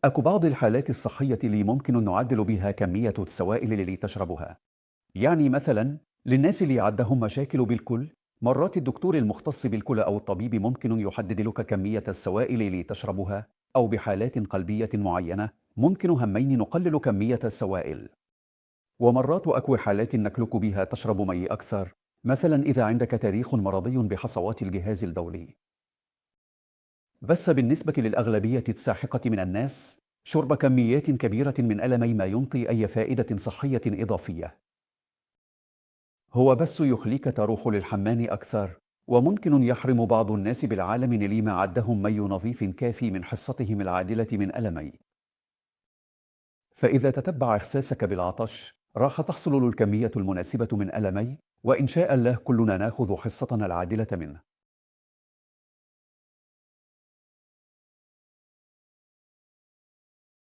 أكو بعض الحالات الصحية اللي ممكن نعدل بها كمية السوائل اللي تشربها. يعني مثلا للناس اللي عندهم مشاكل بالكل، مرات الدكتور المختص بالكلى أو الطبيب ممكن يحدد لك كمية السوائل اللي تشربها. أو بحالات قلبية معينة ممكن همين نقلل كمية السوائل. ومرات أكو حالات نكلك بها تشرب مي أكثر، مثلا إذا عندك تاريخ مرضي بحصوات الجهاز الدولي. بس بالنسبة للأغلبية الساحقة من الناس، شرب كميات كبيرة من ألمي ما ينطي أي فائدة صحية إضافية. هو بس يخليك تروح للحمام أكثر، وممكن يحرم بعض الناس بالعالم اللي ما عندهم مي نظيف كافي من حصتهم العادلة من ألمي. فإذا تتبع إحساسك بالعطش، راح تحصل الكمية المناسبة من ألمي، وإن شاء الله كلنا ناخذ حصتنا العادلة منه.